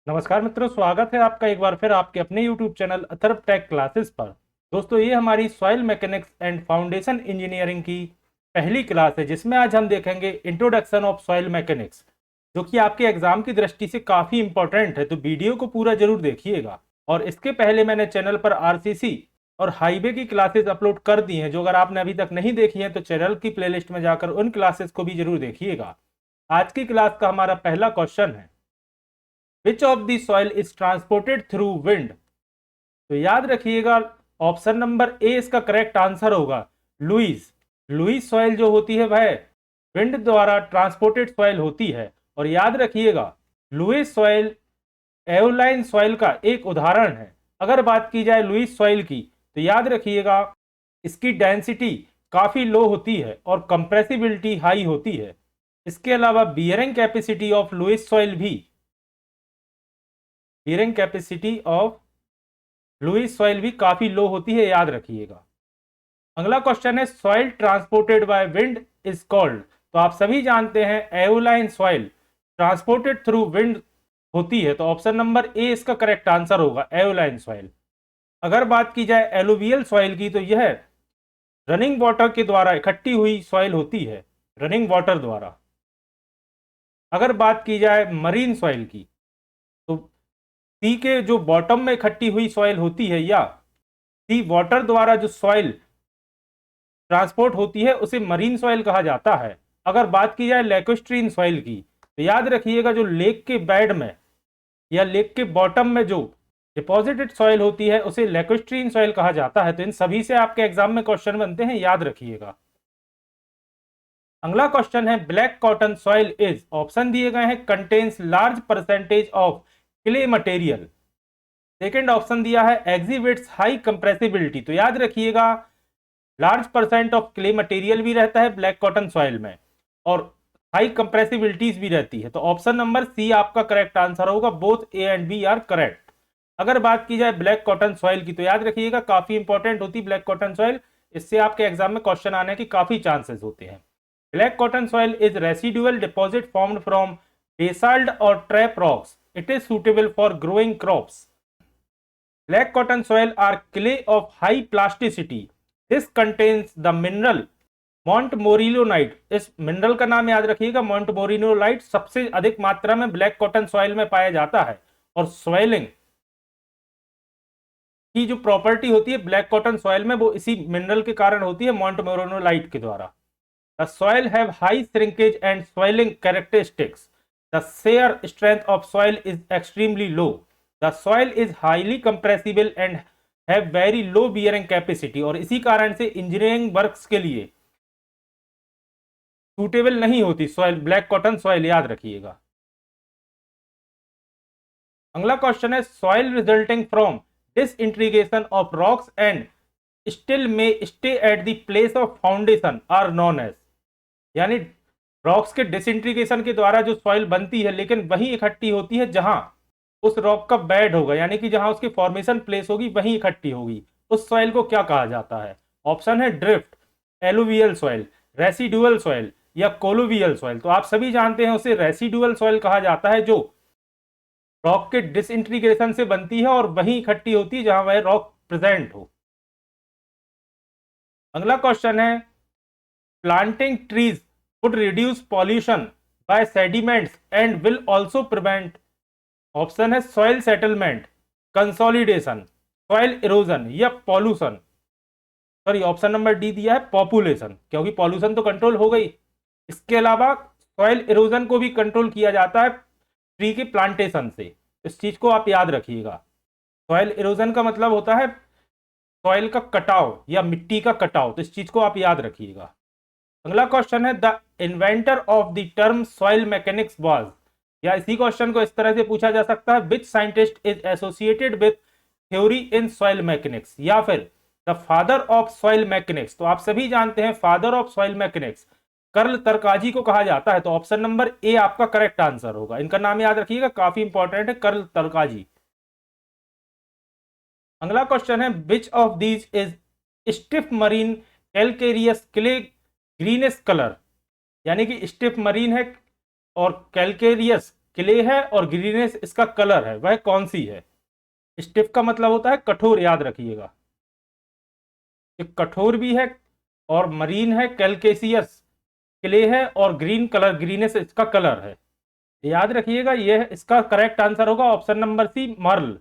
नमस्कार मित्रों, स्वागत है आपका एक बार फिर आपके अपने YouTube channel Atharva tech classes पर। दोस्तों, ये हमारी soil mechanics and foundation engineering की पहली क्लास है, जिसमें आज हम देखेंगे इंट्रोडक्शन ऑफ सॉइल मैकेनिक्स, जो कि आपके एग्जाम की दृष्टि से काफ़ी इंपॉर्टेंट है। तो वीडियो को पूरा जरूर देखिएगा। और इसके पहले मैंने चैनल पर आरसीसी और हाईवे की क्लासेस अपलोड कर दी हैं, जो अगर आपने अभी तक नहीं देखी हैं तो चैनल की प्लेलिस्ट में जाकर उन क्लासेस को भी जरूर देखिएगा। आज की क्लास का हमारा पहला क्वेश्चन है, which of the soil is transported through wind. तो याद रखिएगा, ऑप्शन नंबर ए इसका करेक्ट आंसर होगा। लुइस लुइस सॉइल जो होती है वह विंड द्वारा ट्रांसपोर्टेड सॉइल होती है। और याद रखिएगा, लुइस सॉइल एओलाइन सॉइल का एक उदाहरण है। अगर बात की जाए लुइस सॉइल की, तो याद रखिएगा इसकी डेंसिटी काफी लो होती है और कंप्रेसिबिलिटी हाई होती है। इसके अलावा bearing capacity of loose soil भी काफी लो होती है, याद रखिएगा। अगला क्वेश्चन है, soil transported by wind is called. तो आप सभी जानते हैं aeolian soil transported through wind होती है, तो ऑप्शन नंबर ए इसका करेक्ट आंसर होगा, एओलाइन सॉइल। अगर बात की जाए एलुवियल सॉइल की, तो यह रनिंग वाटर के द्वारा इकट्ठी हुई सॉइल होती है, रनिंग वाटर द्वारा। अगर बात की जाए मरीन सॉइल की, तो सी के जो बॉटम में इकट्ठी हुई सॉइल होती है या सी वाटर द्वारा जो सॉइल ट्रांसपोर्ट होती है, उसे मरीन सॉइल कहा जाता है। अगर बात की जाए लैकोस्ट्रीन सॉइल की, तो याद रखिएगा जो लेक के बेड में या लेक के बॉटम में जो डिपॉजिटेड सॉइल होती है, उसे लैकोस्ट्रीन सॉइल कहा जाता है। तो इन सभी से आपके एग्जाम में क्वेश्चन बनते हैं, याद रखिएगा। अगला क्वेश्चन है, black cotton soil is, option दिए गए हैं, contains large percentage of clay material. Second option दिया है, एग्जिबिट्स हाई कंप्रेसिबिलिटी। तो याद रखिएगा, large percent of clay material भी रहता है ब्लैक कॉटन सॉइल में और हाई कंप्रेसिबिलिटीज भी रहती है। तो ऑप्शन नंबर सी आपका करेक्ट आंसर होगा, both A and B are correct. अगर बात की जाए ब्लैक कॉटन सॉइल की, तो याद रखिएगा काफी इंपॉर्टेंट होती है ब्लैक कॉटन सॉइल। इससे आपके एग्जाम में क्वेश्चन आने के काफी चांसेस होते हैं। Black cotton soil is residual deposit formed from basalt और trap rocks. It is suitable for growing crops. Black cotton soil are clay of high plasticity. This contains the mineral Montmorillonite। इस mineral का नाम याद रखिएगा, Montmorillonite सबसे अधिक मात्रा में ब्लैक कॉटन सॉइल में पाया जाता है। और सॉइलिंग की जो प्रॉपर्टी होती है ब्लैक कॉटन सॉइल में, वो इसी मिनरल के कारण होती है, Montmorillonite के द्वारा। The soil have high shrinkage and soiling characteristics. The shear strength of soil is extremely low. The soil is highly compressible and have very low bearing capacity। और इसी कारण से इंजीनियरिंग वर्क्स के लिए सूटेबल नहीं होती सॉइल, ब्लैक कॉटन सॉइल, याद रखिएगा। अगला क्वेश्चन है, soil resulting from disintegration of rocks and still में stay at the place of foundation are known as. यानी रॉक्स के डिसइंटीग्रेशन के द्वारा जो सॉइल बनती है, लेकिन वही इकट्ठी होती है जहां उस रॉक का बेड होगा, यानी कि जहां उसकी फॉर्मेशन प्लेस होगी वहीं इकट्ठी होगी। उस सॉइल को क्या कहा जाता है? ऑप्शन है drift, alluvial soil, residual soil या कोलुवियल सॉइल। तो आप सभी जानते हैं उसे रेसिडुअल सॉइल कहा जाता है, जो रॉक के डिसइंटीग्रेशन से बनती है और वहीं इकट्ठी होती है जहां वह रॉक प्रेजेंट हो। अगला क्वेश्चन है, planting trees would reduce pollution by sediments and will also prevent। Option है soil settlement, consolidation, soil erosion या pollution. Sorry, option number D दिया है पॉपुलेशन, क्योंकि पॉल्यूशन तो कंट्रोल हो गई। इसके अलावा सॉइल इरोजन को भी कंट्रोल किया जाता है ट्री के प्लांटेशन से। इस चीज को आप याद रखिएगा। सॉइल इरोजन का मतलब होता है सॉइल का कटाव या मिट्टी का कटाव, तो इस चीज को आप याद रखिएगा। अगला क्वेश्चन है, the inventor of the term soil mechanics was. या इसी क्वेश्चन को इस तरह से पूछा जा सकता है, which scientist is associated with theory in soil mechanics, या फिर the father of soil mechanics. तो आप सभी जानते हैं father of soil mechanics Karl Terzaghi को कहा जाता है। तो ऑप्शन नंबर ए आपका करेक्ट आंसर होगा। इनका नाम याद रखिएगा, काफी इंपॉर्टेंट है, कर्ल तरकाजी। अगला क्वेश्चन है, which of these is stiff marine calcareous clay greenish colour. यानी कि स्टिफ मरीन है और कैलकेरियस क्ले है और ग्रीनेस इसका कलर है, वह कौन सी है? स्टिफ का मतलब होता है कठोर, याद रखिएगा। एक कठोर भी है और मरीन है कैलकेसियस, क्ले है और ग्रीन कलर, ग्रीनेस इसका कलर है। याद रखिएगा, यह इसका करेक्ट आंसर होगा option number C, marl.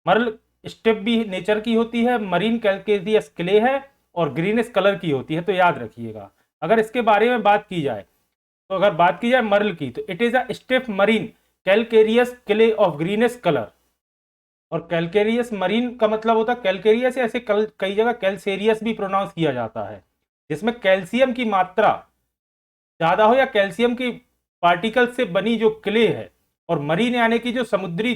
Marl स्टिप भी नेचर की होती है, मरीन कैलकेसियस क्ले है और ग्रीनिश कलर की होती है, तो याद रखिएगा। अगर इसके बारे में बात की जाए तो अगर बात की जाए मर्ल की, तो it is a stiff marine calcareous clay of greenish colour. और कैलकेरियस मरीन का मतलब होता है कैलकेरियस, ऐसे कई जगह कैलसेरियस भी प्रोनाउंस किया जाता है, जिसमें कैल्शियम की मात्रा ज्यादा हो या कैल्शियम की पार्टिकल से बनी जो क्ले है, और मरीन यानी कि जो समुद्री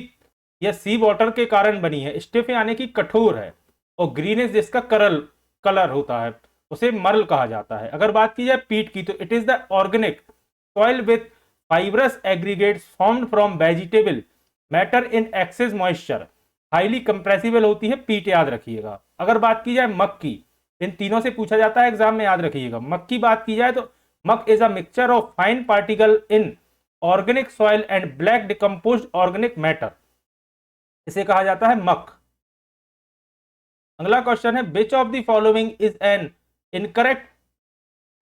या सी वाटर के कारण बनी है, स्टिफ यानी कि कठोर है, और ग्रीनिश जिसका कलर होता है, उसे मर्ल कहा जाता है। अगर बात की जाए पीट की, तो it is the organic soil with fibrous aggregates formed from vegetable matter in excess moisture, highly compressible होती है पीट, याद रखिएगा। अगर बात की जाए मक की, इन तीनों से पूछा जाता है एग्जाम में, याद रखिएगा। मक की बात की जाए तो muck is a mixture of fine particle in organic soil and black decomposed organic matter, इसे कहा जाता है मक। अगला क्वेश्चन है, which of the following is an incorrect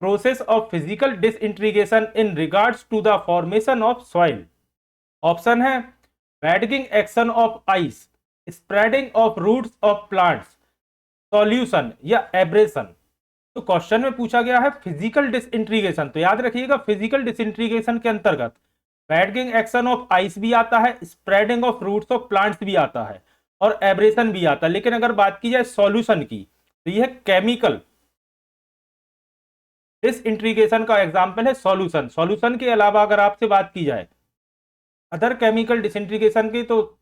process of physical disintegration in regards to the formation of soil? Option है wedging action of ice, spreading of roots of plants, solution या abrasion. तो question में पूछा गया है physical disintegration, तो याद रखिएगा फिजिकल डिसइंटीग्रेशन के अंतर्गत बैडगिंग एक्शन ऑफ आइस भी आता है, spreading of roots of plants भी आता है और एब्रेशन भी आता है। लेकिन अगर बात की जाए सॉल्यूशन की, तो यह केमिकल डिसइंटीग्रेशन का एग्जाम्पल है सॉल्यूशन। सॉल्यूशन के अलावा अगर आपसे बात की जाए अदर केमिकल डिसइंटीग्रेशन की, तो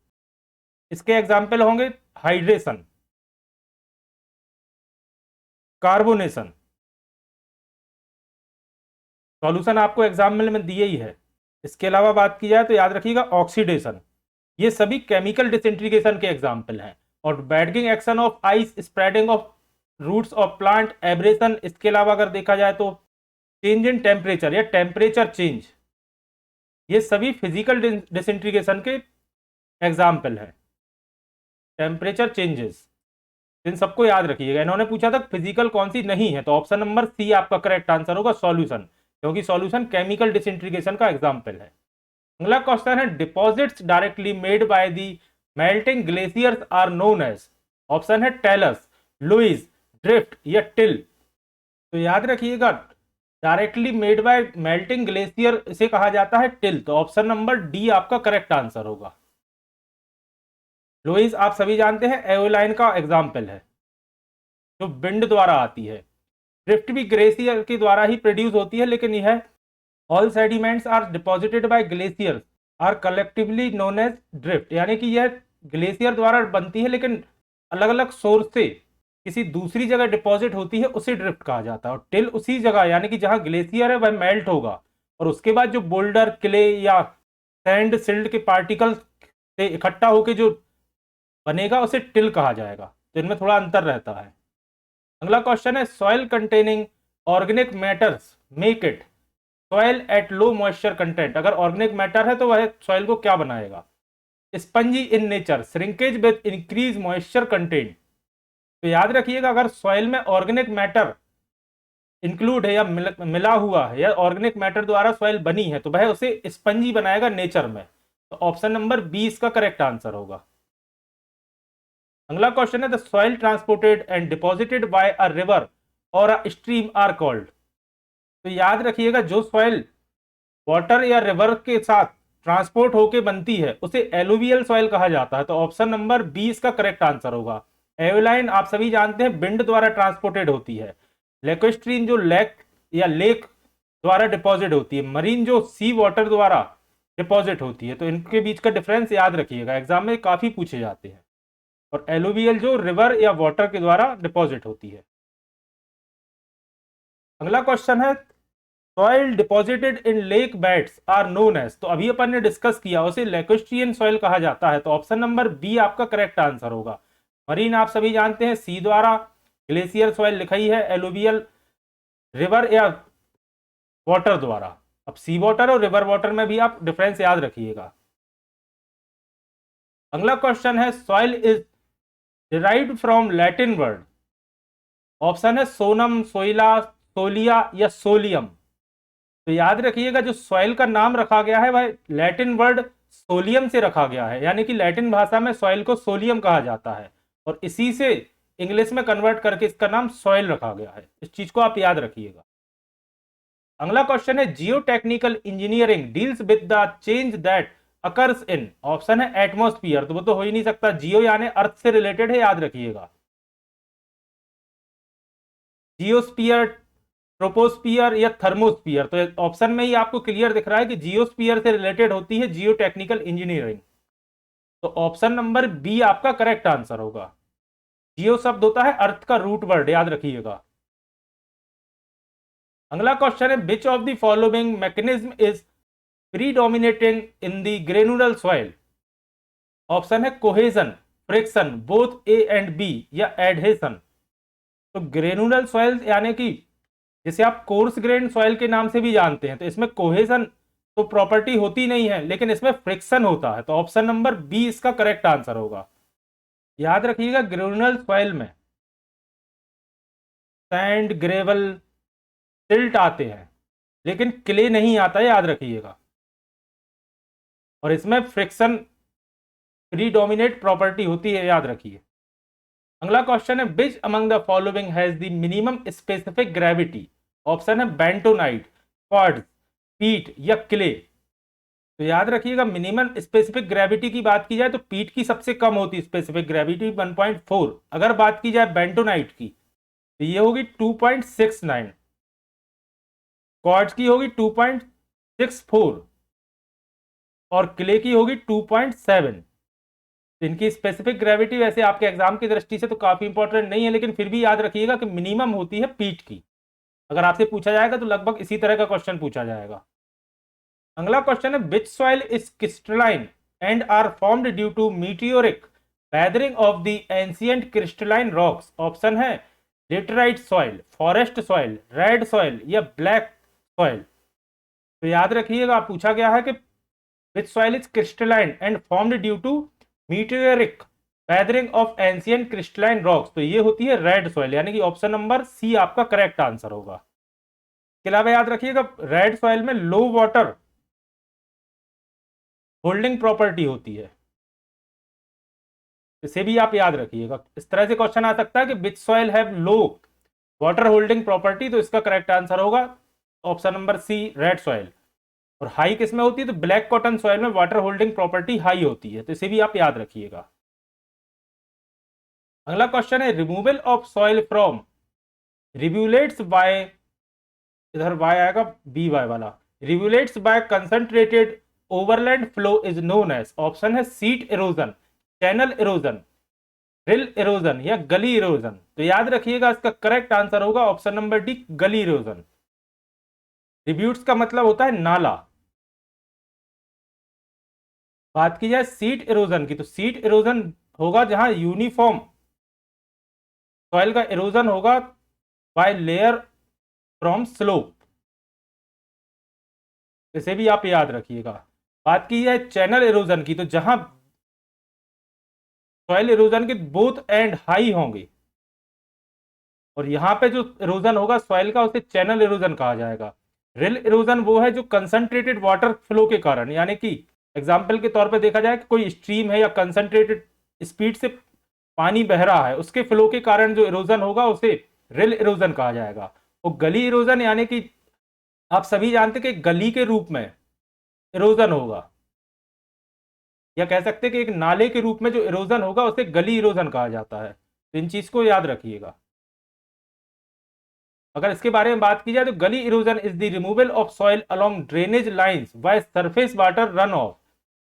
इसके एग्जाम्पल होंगे हाइड्रेशन, कार्बोनेशन। सॉल्यूशन आपको एग्जाम्पल में दिए ही है। इसके अलावा बात की जाए तो याद रखिएगा ऑक्सीडेशन, ये सभी केमिकल डिसइंटीग्रेशन के एग्जाम्पल हैं। और wedging action of ice, spreading of roots of plant, abrasion, इसके अलावा अगर देखा जाए तो चेंज इन टेम्परेचर या टेम्परेचर चेंज, ये सभी फिजिकल डिसइंटीग्रेशन के एग्जाम्पल हैं। टेम्परेचर चेंजेस, इन सबको याद रखिएगा। इन्होंने पूछा था फिजिकल कौन सी नहीं है, तो ऑप्शन नंबर सी आपका करेक्ट आंसर होगा सॉल्यूशन, क्योंकि सॉल्यूशन केमिकल डिसइंटीग्रेशन का एग्जाम्पल है। अगला क्वेश्चन है, deposits directly made by the melting glaciers are known as. Option है टेलस, लुईस, ड्रिफ्ट या टिल। तो याद रखिएगा directly made by melting glacier इसे कहा जाता है टिल, तो ऑप्शन नंबर डी आपका करेक्ट आंसर होगा। लुईस आप सभी जानते हैं एओलाइन का एग्जाम्पल है जो विंड द्वारा आती है। ड्रिफ्ट भी ग्लेशियर के द्वारा ही प्रोड्यूस होती है, लेकिन यह all sediments are deposited by glaciers are collectively known as drift, यानी कि यह ग्लेशियर द्वारा बनती है लेकिन अलग अलग सोर्स से किसी दूसरी जगह डिपॉजिट होती है, उसे ड्रिफ्ट कहा जाता है। और टिल उसी जगह यानी कि जहां ग्लेशियर है वह मेल्ट होगा और उसके बाद जो बोल्डर, क्ले या सैंड, सिल्ट के पार्टिकल्स से इकट्ठा होकर जो बनेगा उसे टिल कहा जाएगा। तो इनमें थोड़ा अंतर रहता है। अगला क्वेश्चन है, soil containing organic matters make it soil at low moisture content. अगर ऑर्गेनिक मैटर है तो वह सॉइल को क्या बनाएगा? Spongy in nature, shrinkage with increase moisture content. तो याद रखिएगा अगर सॉइल में ऑर्गेनिक मैटर इंक्लूड है या मिला हुआ है या ऑर्गेनिक मैटर द्वारा सॉइल बनी है, तो वह उसे स्पंजी बनाएगा नेचर में। तो ऑप्शन नंबर बी इसका करेक्ट आंसर होगा। अगला क्वेश्चन है, the soil transported and deposited bye a river और अ स्ट्रीम आर कॉल्ड। तो याद रखिएगा जो सॉइल वाटर या रिवर के साथ ट्रांसपोर्ट होके बनती है उसे एलुवियल सॉइल कहा जाता है। तो ऑप्शन नंबर बी इसका करेक्ट आंसर होगा। एओलाइन आप सभी जानते हैं विंड द्वारा ट्रांसपोर्टेड होती है। लेकोस्ट्रीम जो लेक या लेक द्वारा डिपॉजिट होती है। मरीन जो सी वाटर द्वारा डिपॉजिट होती है। तो इनके बीच का डिफरेंस याद रखिएगा, एग्जाम में काफी पूछे जाते हैं। और एलुवियल जो रिवर या वाटर के द्वारा डिपॉजिट होती है। अगला क्वेश्चन है, soil deposited in lake beds are known as. तो अभी अपन ने डिस्कस किया उसे लैकोस्ट्रियन सॉइल कहा जाता है। तो ऑप्शन नंबर बी आपका करेक्ट आंसर होगा। मरीन आप सभी जानते हैं सी द्वारा, ग्लेशियर सॉइल लिखा ही है, एलुवियल रिवर या वाटर द्वारा। अब सी वाटर और रिवर वाटर में भी आप डिफरेंस याद रखिएगा। अगला क्वेश्चन है soil is derived from Latin word. Option है सोनम, सोइला, सोलिया या सोलियम। तो याद रखिएगा जो सॉइल का नाम रखा गया है वह लैटिन वर्ड सोलियम से रखा गया है, यानी कि लैटिन भाषा में सॉइल को सोलियम कहा जाता है और इसी से इंग्लिश में कन्वर्ट करके इसका नाम सॉइल रखा गया है। इस चीज को आप याद रखिएगा। अगला क्वेश्चन है जियो technical engineering deals with the change that occurs in. Option है एटमोस्फियर, तो वो तो हो ही नहीं सकता, जियो यानी अर्थ से रिलेटेड है, याद रखिएगा। जियोस्फियर, ट्रोपोस्फियर या थर्मोस्फियर, तो ऑप्शन में ही आपको क्लियर दिख रहा है कि जियोस्फियर से रिलेटेड होती है जियो टेक्निकल इंजीनियरिंग। तो ऑप्शन नंबर बी आपका करेक्ट आंसर होगा। जियो शब्द होता है अर्थ का रूट वर्ड, याद रखिएगा। अगला क्वेश्चन है which of the following mechanism is predominating in the granular soil. Option है cohesion, friction, both A and B या एडहेशन। तो ग्रेनुलर सॉइल यानी कि जिसे आप कोर्स ग्रेन सॉइल के नाम से भी जानते हैं, तो इसमें कोहेजन तो प्रॉपर्टी होती नहीं है लेकिन इसमें फ्रिक्शन होता है, तो ऑप्शन नंबर बी इसका करेक्ट आंसर होगा। याद रखिएगा ग्रेनुलर सॉइल में सैंड, ग्रेवल, सिल्ट आते हैं लेकिन क्ले नहीं आता है, याद रखिएगा। और इसमें फ्रिक्शन प्रीडोमिनेट प्रॉपर्टी होती है, याद रखिए। अगला क्वेश्चन है which among the following has the minimum specific gravity. Option है बेंटोनाइट, क्वार्ट्ज, पीट या क्ले। तो याद रखिएगा मिनिमम स्पेसिफिक ग्रेविटी की बात की जाए तो पीट की सबसे कम होती है स्पेसिफिक ग्रेविटी 1.4। अगर बात की जाए बेंटोनाइट की तो ये होगी 2.69, क्वार्ट्ज की होगी 2.64 और क्ले की होगी 2.7। इनकी स्पेसिफिक ग्रेविटी वैसे आपके एग्जाम की दृष्टि से तो काफी इंपॉर्टेंट नहीं है, लेकिन फिर भी याद रखिएगा कि मिनिमम होती है पीट की। अगर आपसे पूछा जाएगा तो लगभग इसी तरह का क्वेश्चन पूछा जाएगा। अगला क्वेश्चन है which soil is crystalline and are formed due to meteoric weathering of the ancient crystalline rocks. Option है laterite soil, forest soil, red soil या ब्लैक सॉइल। तो याद रखिएगा पूछा गया है कि which soil is crystalline and formed due to meteoric weathering of ancient crystalline rocks, तो ये होती है रेड सॉइल, यानी कि ऑप्शन नंबर सी आपका करेक्ट आंसर होगा। इसके अलावा याद रखिएगा रेड सॉइल में लो वाटर होल्डिंग प्रॉपर्टी होती है, इसे भी आप याद रखिएगा। इस तरह से क्वेश्चन आ सकता है कि which soil have low water holding property, तो इसका करेक्ट आंसर होगा option number C red soil. और हाई किस में होती है तो ब्लैक कॉटन सॉइल में वाटर होल्डिंग प्रॉपर्टी हाई होती है, तो इसे भी आप याद रखिएगा। अगला क्वेश्चन है removal of soil from rivulets by, इधर वाई आएगा बी वाई वाला, rivulets by concentrated overland flow is known as. Option है sheet erosion, channel erosion, rill erosion या गली इरोजन। तो याद रखिएगा इसका करेक्ट आंसर होगा option number D gully erosion. Rivulets का मतलब होता है नाला। बात की जाए सीट इरोजन की तो सीट इरोजन होगा जहां यूनिफॉर्म सॉइल का इरोजन होगा बाय लेयर फ्रॉम स्लोप, इसे भी आप याद रखिएगा। बात की जाए चैनल इरोजन की तो जहां सॉइल इरोजन के बोथ एंड हाई होंगे और यहां पे जो इरोजन होगा सॉइल का उसे चैनल इरोजन कहा जाएगा। रिल इरोजन वो है जो कंसंट्रेटेड वाटर फ्लो के कारण, यानी कि एग्जाम्पल के तौर पे देखा जाए कि कोई स्ट्रीम है या कंसंट्रेटेड स्पीड से पानी बह रहा है उसके फ्लो के कारण जो इरोजन होगा उसे रिल इरोजन कहा जाएगा। और गली इरोजन यानी कि आप सभी जानते कि गली के रूप में इरोजन होगा या कह सकते हैं कि एक नाले के रूप में जो इरोजन होगा उसे गली इरोजन कहा जाता है। तो इन चीज को याद रखिएगा। अगर इसके बारे में बात की जाए तो गली erosion is the removal of soil along drainage lines by surface water run of.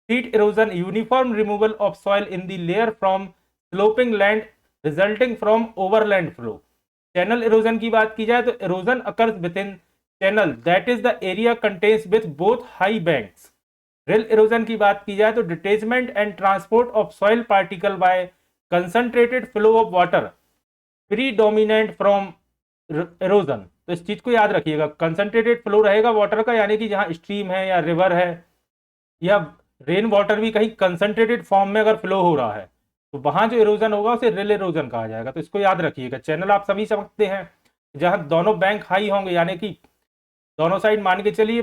Seat erosion uniform removal of soil in the layer from sloping land resulting from overland flow. Channel erosion की बात की जाए तो erosion occurs with in channel that is the area contains with both high banks. Reel erosion की बात की जाए तो detachment and transport of soil particle by concentrated flow of water predominant from erosion. तो इस चीज को याद रखिएगा, कंसंट्रेटेड फ्लो रहेगा वाटर का, यानी कि जहां स्ट्रीम है या रिवर है या रेन वाटर भी कहीं कंसंट्रेटेड फॉर्म में अगर फ्लो हो रहा है तो वहां जो इरोजन होगा उसे रिल इरोजन कहा जाएगा। तो इसको याद रखिएगा। चैनल आप सभी समझते हैं, जहां दोनों बैंक हाई होंगे, यानी कि दोनों साइड मान के चलिए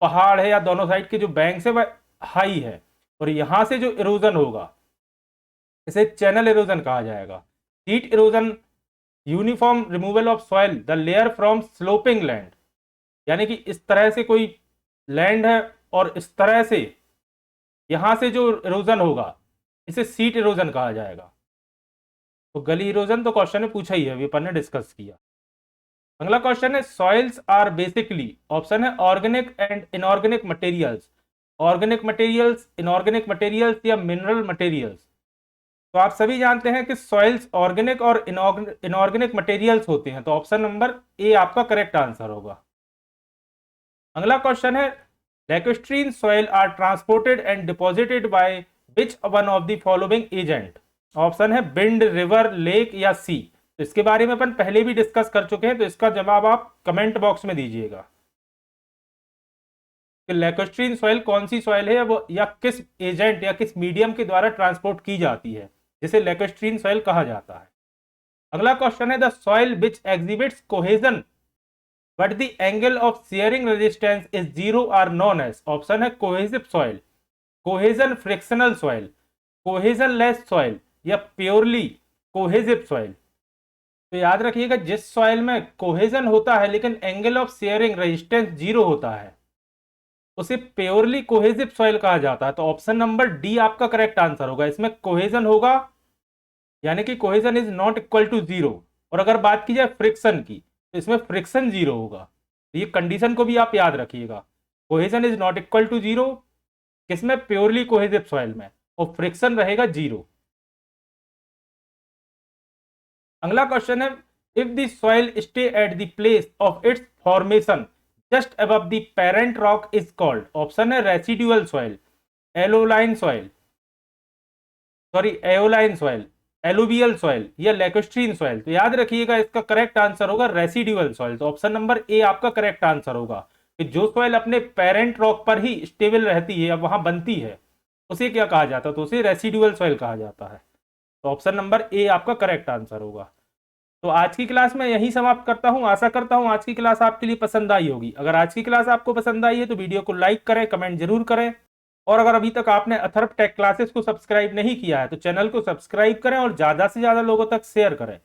पहाड़ है या दोनों साइड के जो बैंक है वह हाई है, और यहां से जो इरोजन होगा इसे चैनल इरोजन कहा जाएगा। Sheet erosion, uniform removal of soil the layer from sloping land, यानी कि इस तरह से कोई लैंड है और इस तरह से यहां से जो इरोजन होगा इसे सीट इरोजन कहा जाएगा। तो गली इरोजन तो क्वेश्चन में पूछा ही है, अभी अपन ने डिस्कस किया। अगला क्वेश्चन है सॉइल्स आर बेसिकली, ऑप्शन है organic and inorganic materials, organic materials, inorganic materials या मिनरल मटेरियल्स। तो आप सभी जानते हैं कि सॉइल्स ऑर्गेनिक और इनऑर्गेनिक मटेरियल्स होते हैं, तो ऑप्शन नंबर ए आपका करेक्ट आंसर होगा। अगला क्वेश्चन है lacustrine soil are transported and deposited by which one of the following agent. Option है विंड, रिवर, लेक या सी। तो इसके बारे में अपन पहले भी डिस्कस कर चुके हैं, तो इसका जवाब आप कमेंट बॉक्स में दीजिएगा कि लैक्यूस्ट्रीन सॉइल कौन सी सॉइल है वो, या किस एजेंट या किस मीडियम के द्वारा ट्रांसपोर्ट की जाती है जिसे लैक्यूस्ट्रीन सॉइल कहा जाता है। अगला क्वेश्चन है the soil which exhibits cohesion but the angle of shearing resistance is zero are known as. Option है cohesive soil, cohesion frictional soil, cohesionless soil या प्योरली कोहेसिव सॉइल। तो याद रखिएगा जिस सॉइल में कोहेजन होता है लेकिन angle of shearing resistance zero होता है उसे प्योरली कोहेसिव सॉइल कहा जाता है। तो ऑप्शन नंबर डी आपका करेक्ट आंसर होगा। इसमें कोहेजन होगा यानी कि cohesion is not equal to zero, और अगर बात की जाए फ्रिक्शन की तो इसमें फ्रिक्शन जीरो होगा। तो ये कंडीशन को भी आप याद रखिएगा, cohesion is not equal to zero किसमें, प्योरली कोहेसिव सॉइल में, और फ्रिक्शन रहेगा जीरो। अगला क्वेश्चन है if the soil stay at the place of its formation just above the parent rock is called. Option है residual soil, aeolian soil, sorry aeolian soil, alluvial soil या lacustrine soil. तो याद रखिएगा इसका correct answer होगा residual soil. तो option number A आपका correct answer होगा कि जो सॉइल अपने पेरेंट रॉक पर ही स्टेबल रहती है या वहां बनती है उसे क्या कहा जाता है, तो उसे रेसिडुअल सॉइल कहा जाता है। तो ऑप्शन नंबर ए आपका करेक्ट आंसर होगा। तो आज की क्लास में यही समाप्त करता हूं। आशा करता हूं आज की क्लास आपके लिए पसंद आई होगी। अगर आज की क्लास आपको पसंद आई है तो वीडियो को लाइक करें, कमेंट जरूर करें, और अगर अभी तक आपने अथर्व टेक क्लासेस को सब्सक्राइब नहीं किया है तो चैनल को सब्सक्राइब करें और ज्यादा से ज्यादा लोगों तक शेयर करें।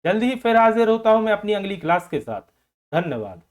जल्द ही फिर हाजिर होता हूं मैं अपनी अगली क्लास के साथ। धन्यवाद।